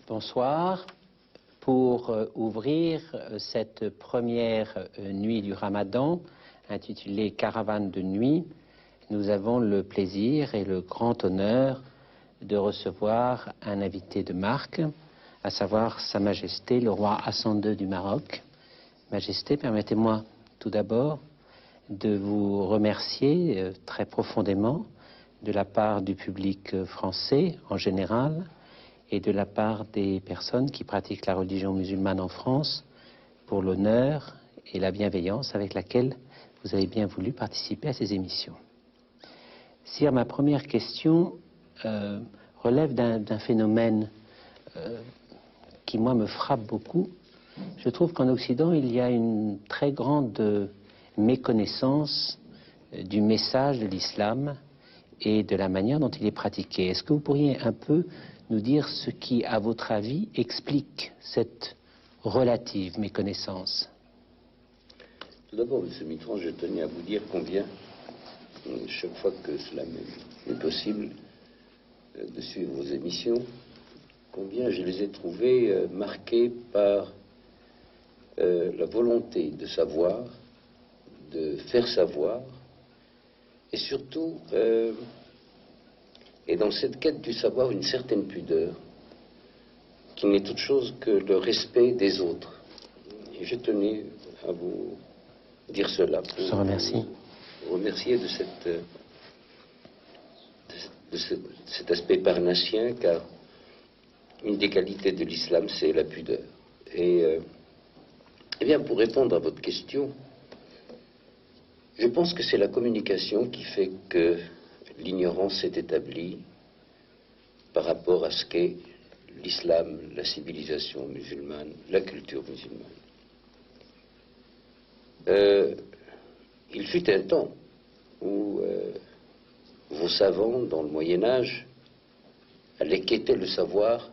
Bonsoir. Pour ouvrir cette première nuit du Ramadan, intitulée Caravane de nuit, nous avons le plaisir et le grand honneur de recevoir un invité de marque, à savoir Sa Majesté le roi Hassan II du Maroc. Majesté, permettez-moi tout d'abord de vous remercier très profondément de la part du public français en général et de la part des personnes qui pratiquent la religion musulmane en France pour l'honneur et la bienveillance avec laquelle vous avez bien voulu participer à ces émissions. Sire, ma première question relève d'un phénomène qui, moi, me frappe beaucoup. Je trouve qu'en Occident, il y a une très grande méconnaissance du message de l'islam et de la manière dont il est pratiqué. Est-ce que vous pourriez un peu nous dire ce qui, à votre avis, explique cette relative méconnaissance? Tout d'abord, M. Mitterrand, je tenais à vous dire combien, chaque fois que cela m'est possible de suivre vos émissions, combien je les ai trouvées marquées par la volonté de savoir, de faire savoir, et surtout, et dans cette quête du savoir, une certaine pudeur, qui n'est autre chose que le respect des autres. Et je tenais à vous dire cela. Je vous remercie. Vous remercier de cet aspect parnassien, car une des qualités de l'islam, c'est la pudeur. Et bien, pour répondre à votre question, je pense que c'est la communication qui fait que l'ignorance s'est établie par rapport à ce qu'est l'islam, la civilisation musulmane, la culture musulmane. Il fut un temps où vos savants, dans le Moyen-Âge, allaient quêter le savoir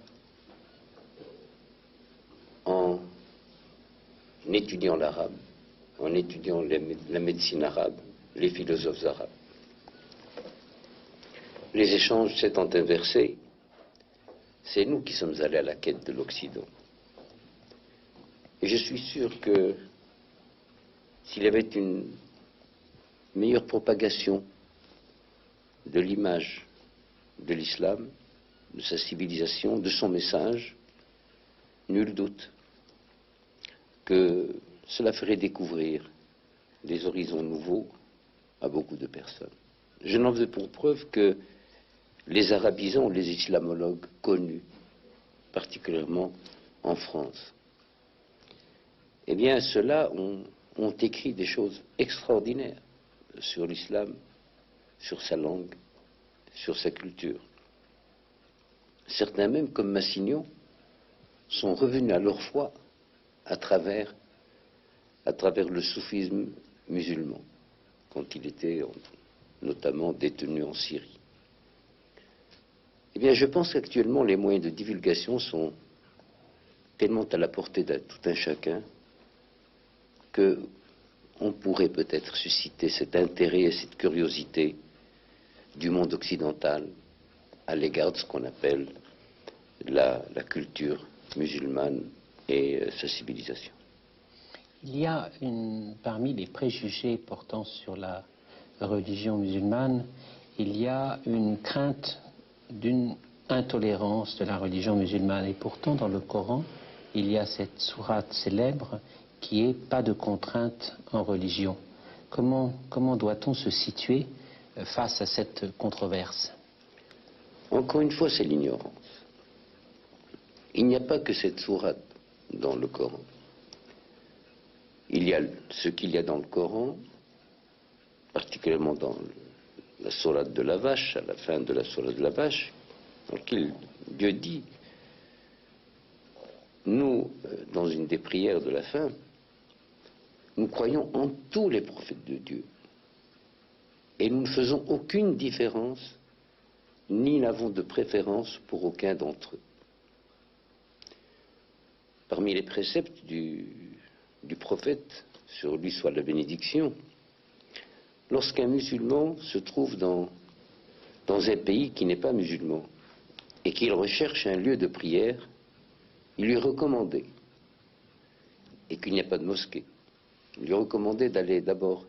en étudiant l'arabe, en étudiant la médecine arabe, les philosophes arabes. Les échanges s'étant inversés, c'est nous qui sommes allés à la quête de l'Occident. Et je suis sûr que s'il y avait une meilleure propagation de l'image de l'islam, de sa civilisation, de son message, nul doute que cela ferait découvrir des horizons nouveaux à beaucoup de personnes. Je n'en veux pour preuve que les arabisants, les islamologues connus, particulièrement en France, eh bien, ceux-là ont écrit des choses extraordinaires sur l'islam, sur sa langue, sur sa culture. Certains même, comme Massignon, sont revenus à leur foi à travers le soufisme musulman, quand il était notamment détenu en Syrie. Eh bien, je pense qu'actuellement, les moyens de divulgation sont tellement à la portée de tout un chacun qu'on pourrait peut-être susciter cet intérêt et cette curiosité du monde occidental à l'égard de ce qu'on appelle la culture musulmane et sa civilisation. Il y a parmi les préjugés portant sur la religion musulmane, il y a une crainte d'une intolérance de la religion musulmane. Et pourtant, dans le Coran, il y a cette sourate célèbre qui est « Pas de contrainte en religion ». Comment doit-on se situer face à cette controverse? Encore une fois, c'est l'ignorance. Il n'y a pas que cette sourate dans le Coran. Il y a ce qu'il y a dans le Coran, particulièrement dans la sourate de la vache, à la fin de la sourate de la vache, dans laquelle Dieu dit, nous, dans une des prières de la fin, nous croyons en tous les prophètes de Dieu. Et nous ne faisons aucune différence, ni n'avons de préférence pour aucun d'entre eux. Parmi les préceptes du prophète, sur lui soit la bénédiction, lorsqu'un musulman se trouve dans un pays qui n'est pas musulman et qu'il recherche un lieu de prière, il lui recommandait, et qu'il n'y a pas de mosquée, il lui recommandait d'aller d'abord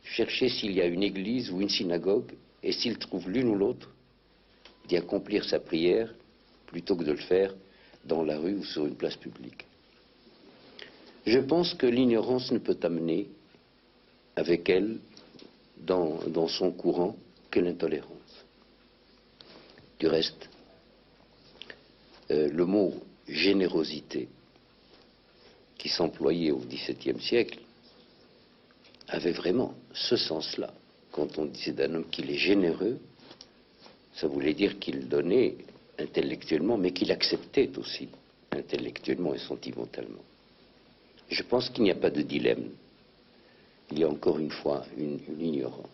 chercher s'il y a une église ou une synagogue, et s'il trouve l'une ou l'autre, d'y accomplir sa prière, plutôt que de le faire dans la rue ou sur une place publique. Je pense que l'ignorance ne peut amener avec elle, dans son courant, que l'intolérance. Du reste, le mot générosité, qui s'employait au XVIIe siècle, avait vraiment ce sens-là. Quand on disait d'un homme qu'il est généreux, ça voulait dire qu'il donnait intellectuellement, mais qu'il acceptait aussi intellectuellement et sentimentalement. Je pense qu'il n'y a pas de dilemme. Il y a encore une fois une ignorance.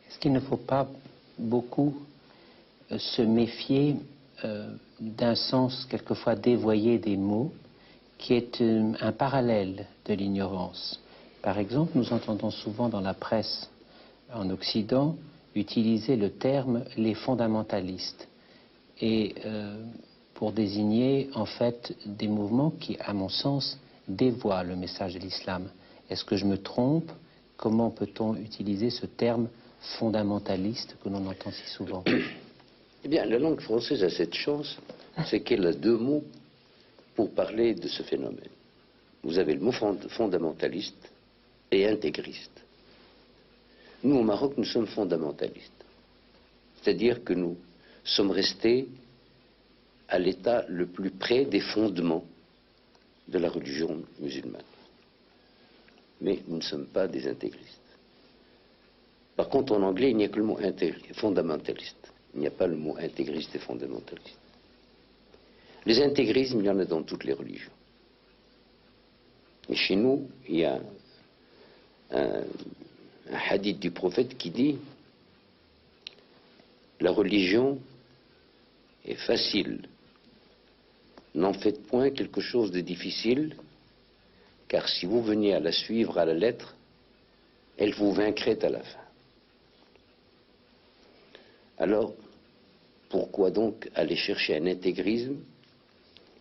Est-ce qu'il ne faut pas beaucoup se méfier d'un sens quelquefois dévoyé des mots, qui est un parallèle de l'ignorance? Par exemple, nous entendons souvent dans la presse en Occident utiliser le terme « les fondamentalistes » et pour désigner en fait des mouvements qui, à mon sens, dévoient le message de l'islam. Est-ce que je me trompe? Comment peut-on utiliser ce terme fondamentaliste que l'on entend si souvent? Eh bien, la langue française a cette chance, c'est qu'elle a deux mots pour parler de ce phénomène. Vous avez le mot fondamentaliste et intégriste. Nous, au Maroc, nous sommes fondamentalistes. C'est-à-dire que nous sommes restés à l'état le plus près des fondements de la religion musulmane. Mais nous ne sommes pas des intégristes. Par contre, en anglais, il n'y a que le mot fondamentaliste. Il n'y a pas le mot intégriste et fondamentaliste. Les intégrismes, il y en a dans toutes les religions. Et chez nous, il y a un hadith du prophète qui dit: la religion est facile, n'en faites point quelque chose de difficile, car si vous veniez à la suivre à la lettre, elle vous vaincrait à la fin. Alors, pourquoi donc aller chercher un intégrisme,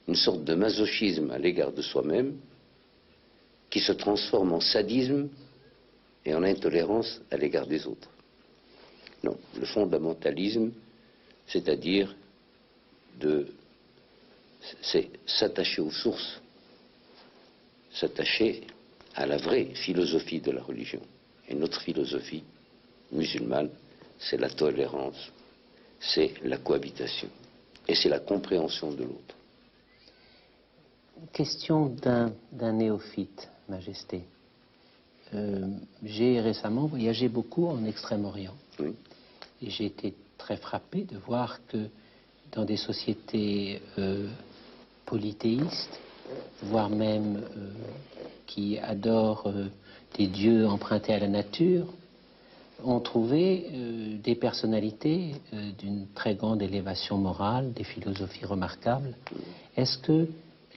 une sorte de masochisme à l'égard de soi-même, qui se transforme en sadisme et en intolérance à l'égard des autres? Non, le fondamentalisme, c'est-à-dire c'est s'attacher aux sources, s'attacher à la vraie philosophie de la religion. Et notre philosophie musulmane, c'est la tolérance, c'est la cohabitation, et c'est la compréhension de l'autre. Question d'un néophyte, Majesté. J'ai récemment voyagé beaucoup en Extrême-Orient. Oui. Et j'ai été très frappé de voir que dans des sociétés polythéistes, voire même qui adorent des dieux empruntés à la nature, on trouvait des personnalités d'une très grande élévation morale, des philosophies remarquables. Est-ce que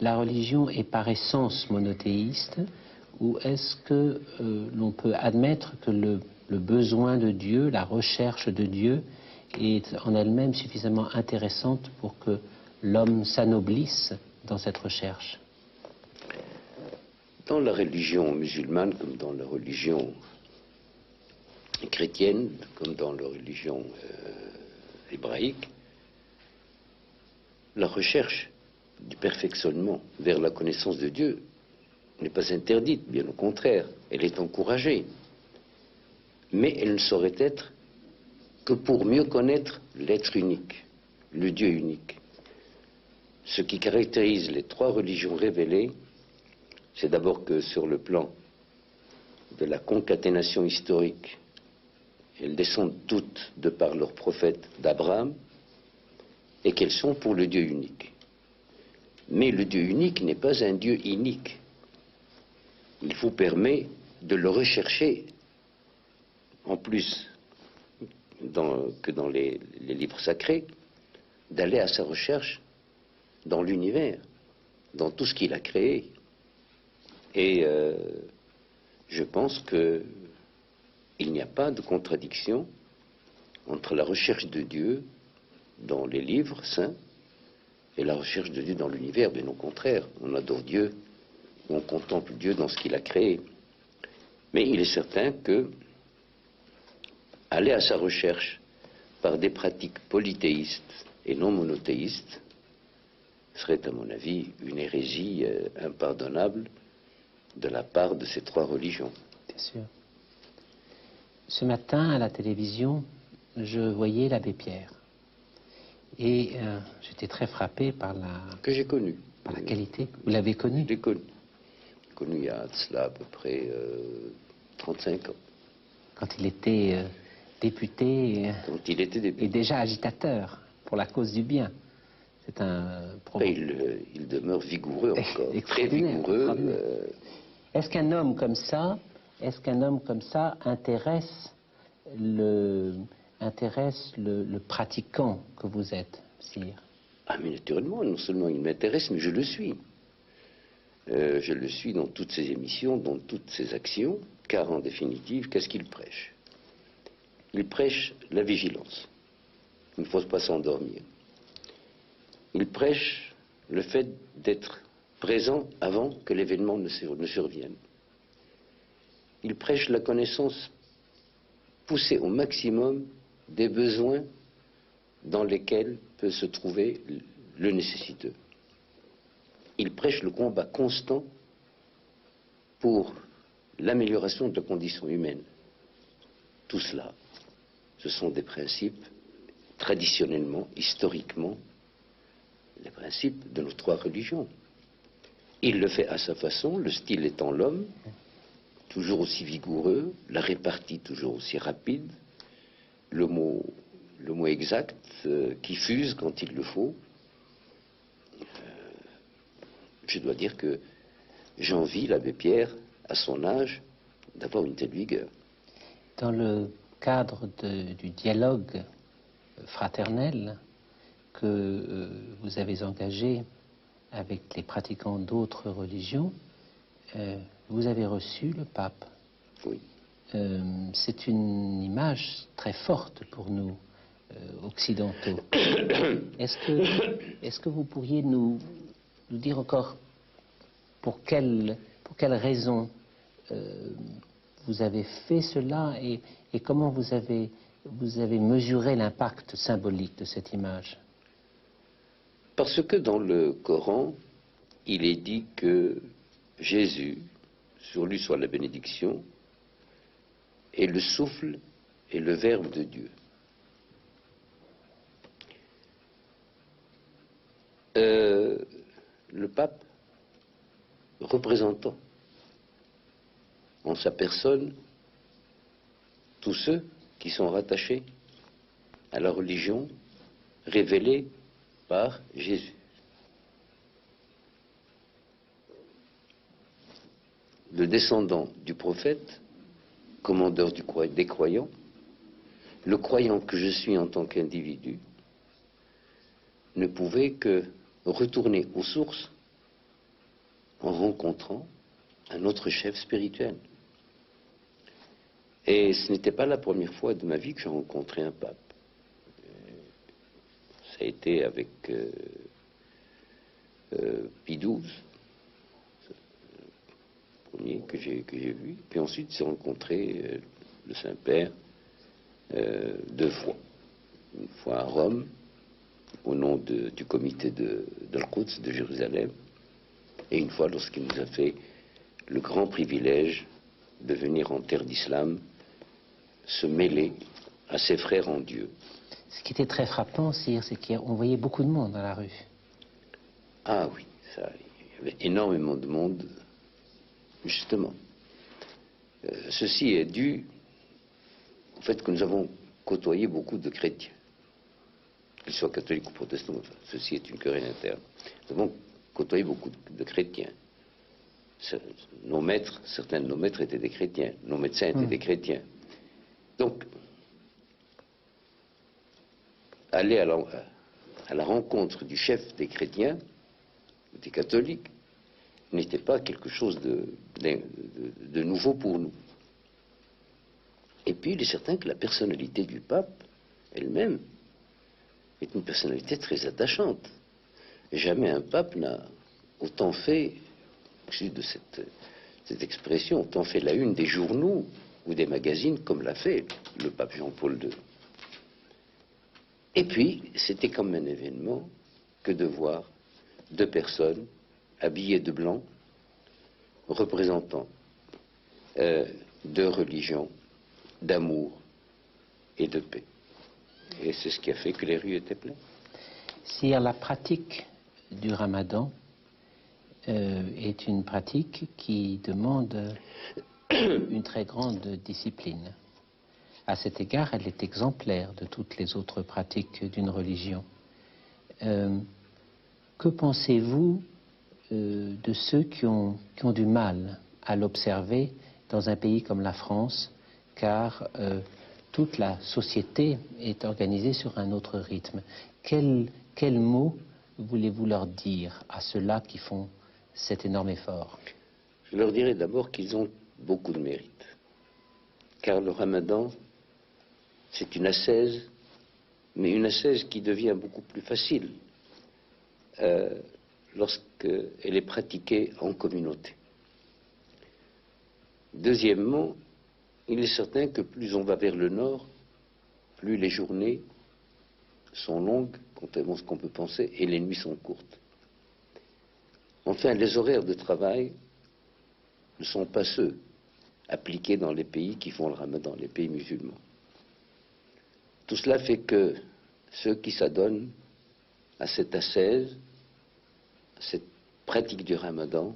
la religion est par essence monothéiste, ou est-ce que l'on peut admettre que le besoin de Dieu, la recherche de Dieu, est en elle-même suffisamment intéressante pour que l'homme s'anoblisse dans cette recherche? Dans la religion musulmane, comme dans la religion chrétienne, comme dans la religion hébraïque, la recherche du perfectionnement vers la connaissance de Dieu n'est pas interdite, bien au contraire, elle est encouragée. Mais elle ne saurait être que pour mieux connaître l'être unique, le Dieu unique. Ce qui caractérise les trois religions révélées, c'est d'abord que sur le plan de la concaténation historique, elles descendent toutes de par leur prophète d'Abraham, et qu'elles sont pour le Dieu unique. Mais le Dieu unique n'est pas un Dieu inique. Il vous permet de le rechercher, en plus que dans les livres sacrés, d'aller à sa recherche dans l'univers, dans tout ce qu'il a créé. Et je pense qu'il n'y a pas de contradiction entre la recherche de Dieu dans les livres saints et la recherche de Dieu dans l'univers, bien au contraire. On adore Dieu, on contemple Dieu dans ce qu'il a créé. Mais il est certain que aller à sa recherche par des pratiques polythéistes et non monothéistes serait, à mon avis, une hérésie impardonnable de la part de ces trois religions. Bien sûr. Ce matin, à la télévision, je voyais l'abbé Pierre. Et j'étais très frappé par la... Que j'ai connu. Par la qualité. Vous l'avez connu? Je l'ai connu. Connu il y a de cela à peu près 35 ans. Quand il était député, Quand il était député. Et déjà agitateur pour la cause du bien. C'est un problème. Il demeure vigoureux encore, très Extraordinaire, vigoureux. extraordinaire. Est-ce qu'un homme comme ça, intéresse le pratiquant que vous êtes, sire? Ah, mais naturellement, non seulement il m'intéresse, mais je le suis. Je le suis dans toutes ses émissions, dans toutes ses actions, car en définitive, qu'est-ce qu'il prêche? Il prêche la vigilance. Il ne faut pas s'endormir. Il prêche le fait d'être présent avant que l'événement ne survienne. Il prêche la connaissance poussée au maximum des besoins dans lesquels peut se trouver le nécessiteux. Il prêche le combat constant pour l'amélioration de la condition humaine. Tout cela, ce sont des principes traditionnellement, historiquement, les principes de nos trois religions. Il le fait à sa façon, le style étant l'homme, toujours aussi vigoureux, la répartie toujours aussi rapide, le mot exact qui fuse quand il le faut. Je dois dire que j'envie l'abbé Pierre, à son âge, d'avoir une telle vigueur. Dans le cadre du dialogue fraternel que vous avez engagé avec les pratiquants d'autres religions, vous avez reçu le pape. Oui. C'est une image très forte pour nous, occidentaux. Est-ce que vous pourriez nous dire encore pour quelle raison vous avez fait cela et comment vous avez mesuré l'impact symbolique de cette image? Parce que dans le Coran, il est dit que Jésus, sur lui soit la bénédiction, est le souffle et le verbe de Dieu. Le pape, représentant en sa personne tous ceux qui sont rattachés à la religion révélée par Jésus. Le descendant du prophète, commandeur des croyants, le croyant que je suis en tant qu'individu, ne pouvait que retourner aux sources en rencontrant un autre chef spirituel. Et ce n'était pas la première fois de ma vie que j'ai rencontré un pape. Ça a été avec Pie XII, le premier que j'ai vu. Puis ensuite, j'ai rencontré le Saint-Père 2 fois. Une fois à Rome, au nom du comité de l'Quds de Jérusalem, et une fois lorsqu'il nous a fait le grand privilège de venir en terre d'islam se mêler à ses frères en Dieu. Ce qui était très frappant, sire, c'est qu'on voyait beaucoup de monde dans la rue. Ah oui, ça, il y avait énormément de monde, justement. Ceci est dû au fait que nous avons côtoyé beaucoup de chrétiens, qu'ils soient catholiques ou protestants, enfin, ceci est une querelle interne. Nous avons côtoyé beaucoup de chrétiens. Nos maîtres, certains de nos maîtres étaient des chrétiens, nos médecins étaient des chrétiens. Donc, aller à la rencontre du chef des chrétiens, des catholiques, n'était pas quelque chose de nouveau pour nous. Et puis, il est certain que la personnalité du pape, elle-même, est une personnalité très attachante. jamais un pape n'a autant fait, excusez de cette expression, autant fait la une des journaux ou des magazines comme l'a fait le pape Jean-Paul II. Et puis, c'était comme un événement que de voir deux personnes habillées de blanc, représentant de religion, d'amour et de paix. Et c'est ce qui a fait que les rues étaient pleines. Si la pratique du ramadan est une pratique qui demande une très grande discipline. À cet égard, elle est exemplaire de toutes les autres pratiques d'une religion. Que pensez-vous de ceux qui ont du mal à l'observer dans un pays comme la France, car toute la société est organisée sur un autre rythme? Quel mot voulez-vous leur dire à ceux-là qui font cet énorme effort? Je leur dirais d'abord qu'ils ont beaucoup de mérite, car le ramadan, c'est une ascèse, mais une ascèse qui devient beaucoup plus facile lorsqu'elle est pratiquée en communauté. Deuxièmement, il est certain que plus on va vers le nord, plus les journées sont longues, contrairement à ce qu'on peut penser, et les nuits sont courtes. Enfin, les horaires de travail ne sont pas ceux appliqués dans les pays qui font le ramadan, les pays musulmans. Tout cela fait que ceux qui s'adonnent à cette ascèse, à cette pratique du ramadan,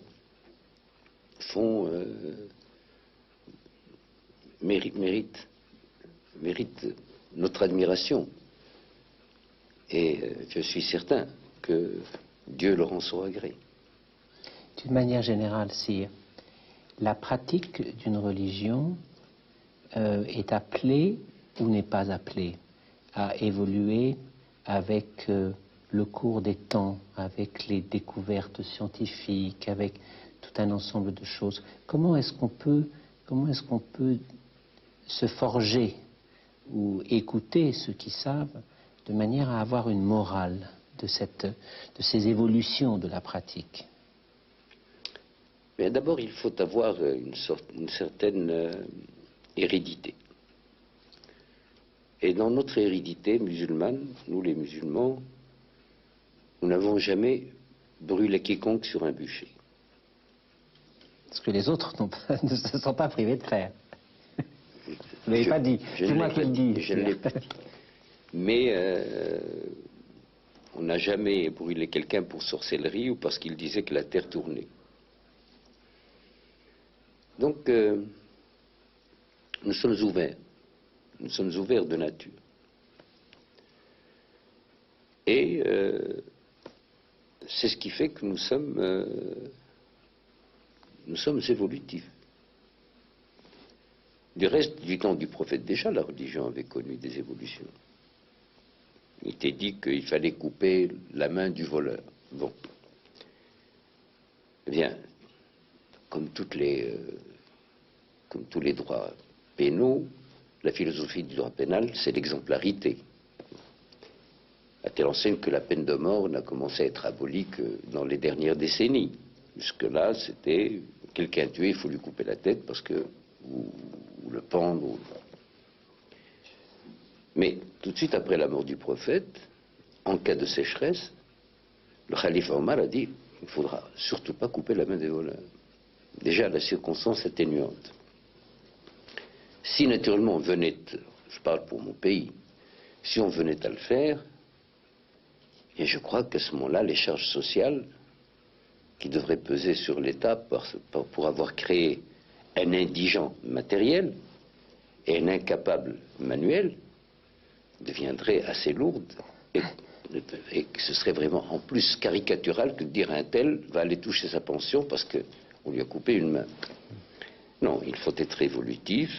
méritent notre admiration. Et je suis certain que Dieu leur en saura gré. D'une manière générale, sire, la pratique d'une religion est appelée ou n'est pas appelée à évoluer avec le cours des temps, avec les découvertes scientifiques, avec tout un ensemble de choses. Comment est-ce qu'on peut se forger ou écouter ceux qui savent de manière à avoir une morale de ces évolutions de la pratique? Mais d'abord, il faut avoir une certaine hérédité. Et dans notre hérédité musulmane, nous les musulmans, nous n'avons jamais brûlé quiconque sur un bûcher. Ce que les autres ne se sont pas privés de faire. Vous n'avez pas dit, c'est moi qui le dis. Je ne l'ai pas dit. Mais on n'a jamais brûlé quelqu'un pour sorcellerie ou parce qu'il disait que la terre tournait. Donc, nous sommes ouverts de nature. Et c'est ce qui fait que nous sommes évolutifs. Du reste, du temps du prophète déjà, la religion avait connu des évolutions. Il était dit qu'il fallait couper la main du voleur. Bon. Eh bien, comme tous les droits pénaux, la philosophie du droit pénal, c'est l'exemplarité. À telle enseigne que la peine de mort n'a commencé à être abolie que dans les dernières décennies. Jusque-là, c'était quelqu'un tué, il faut lui couper la tête parce que ou le pendre. Mais tout de suite après la mort du prophète, en cas de sécheresse, le khalife Omar a dit il ne faudra surtout pas couper la main des voleurs. Déjà la circonstance atténuante. Si naturellement on venait, je parle pour mon pays, si on venait à le faire, et je crois qu'à ce moment-là, les charges sociales qui devraient peser sur l'État pour avoir créé un indigent matériel et un incapable manuel deviendraient assez lourdes et que ce serait vraiment en plus caricatural que de dire un tel va aller toucher sa pension parce qu'on lui a coupé une main. Non, il faut être évolutif.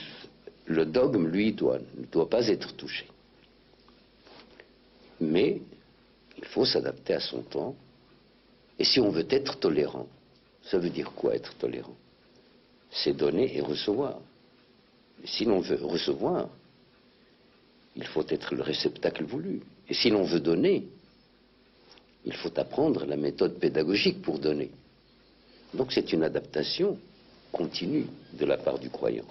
Le dogme, lui, ne doit pas être touché. Mais il faut s'adapter à son temps. Et si on veut être tolérant, ça veut dire quoi être tolérant? C'est donner et recevoir. Et si l'on veut recevoir, il faut être le réceptacle voulu. Et si l'on veut donner, il faut apprendre la méthode pédagogique pour donner. Donc c'est une adaptation continue de la part du croyant.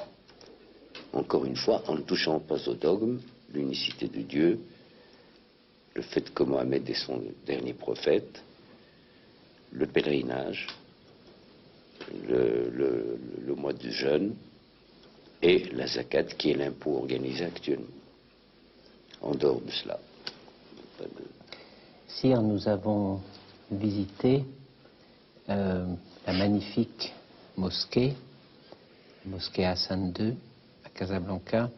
Encore une fois, en ne touchant pas au dogme, l'unicité de Dieu, le fait que Mohammed est son dernier prophète, le pèlerinage, le mois de jeûne et la zakat qui est l'impôt organisé actuellement. En dehors de cela. Sire, nous avons visité la magnifique mosquée Hassan II à Casablanca.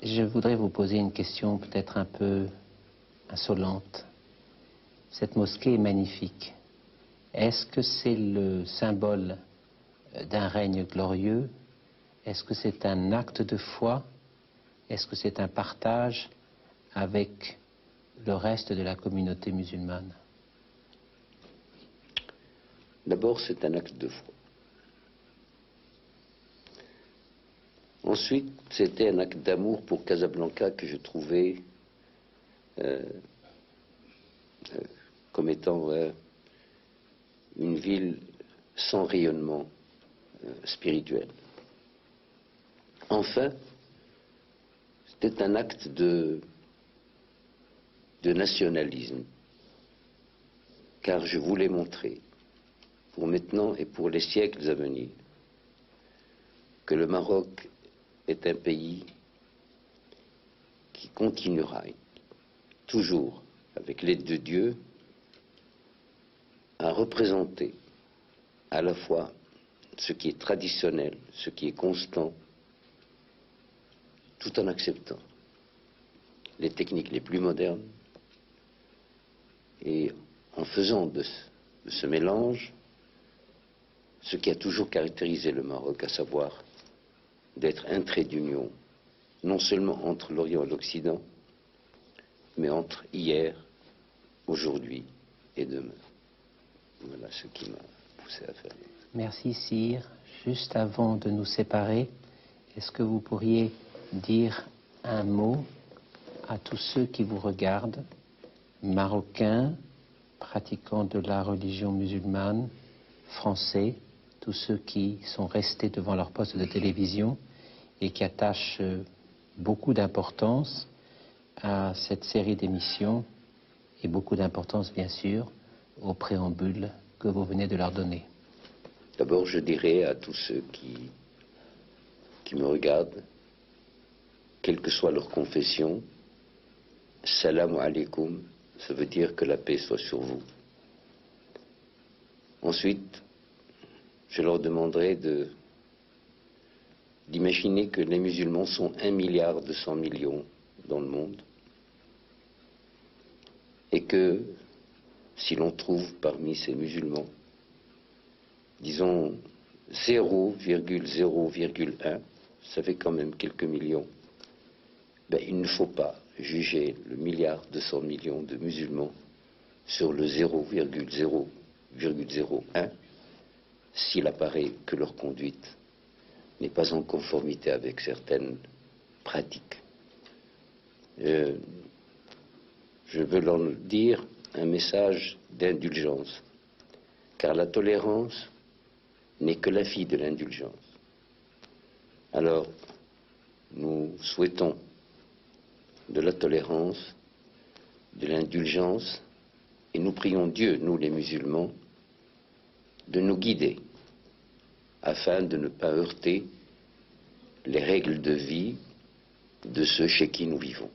Je voudrais vous poser une question peut-être un peu insolente. Cette mosquée est magnifique. Est-ce que c'est le symbole d'un règne glorieux? Est-ce que c'est un acte de foi? Est-ce que c'est un partage avec le reste de la communauté musulmane? D'abord, c'est un acte de foi. Ensuite, c'était un acte d'amour pour Casablanca que je trouvais comme étant une ville sans rayonnement spirituel. Enfin, c'était un acte de nationalisme, car je voulais montrer, pour maintenant et pour les siècles à venir, que le Maroc est un pays qui continuera toujours, avec l'aide de Dieu, à représenter à la fois ce qui est traditionnel, ce qui est constant, tout en acceptant les techniques les plus modernes et en faisant de ce mélange ce qui a toujours caractérisé le Maroc, à savoir d'être un trait d'union, non seulement entre l'Orient et l'Occident, mais entre hier, aujourd'hui et demain. Voilà ce qui m'a poussé à faire. Merci, Sire. Juste avant de nous séparer, est-ce que vous pourriez dire un mot à tous ceux qui vous regardent, marocains, pratiquants de la religion musulmane, français, tous ceux qui sont restés devant leur poste de télévision et qui attachent beaucoup d'importance à cette série d'émissions et beaucoup d'importance, bien sûr, au préambule que vous venez de leur donner? D'abord, je dirais à tous ceux qui me regardent, quelle que soit leur confession, salam alaikum, ça veut dire que la paix soit sur vous. Ensuite, je leur demanderai d'imaginer que les musulmans sont 1,2 milliard dans le monde et que si l'on trouve parmi ces musulmans, disons 0,0,1, ça fait quand même quelques millions, ben, il ne faut pas juger le 1,2 milliard de musulmans sur le 0,0,01 s'il apparaît que leur conduite n'est pas en conformité avec certaines pratiques. Je veux leur dire un message d'indulgence, car la tolérance n'est que la fille de l'indulgence. Alors, nous souhaitons de la tolérance, de l'indulgence, et nous prions Dieu, nous les musulmans, de nous guider afin de ne pas heurter les règles de vie de ceux chez qui nous vivons.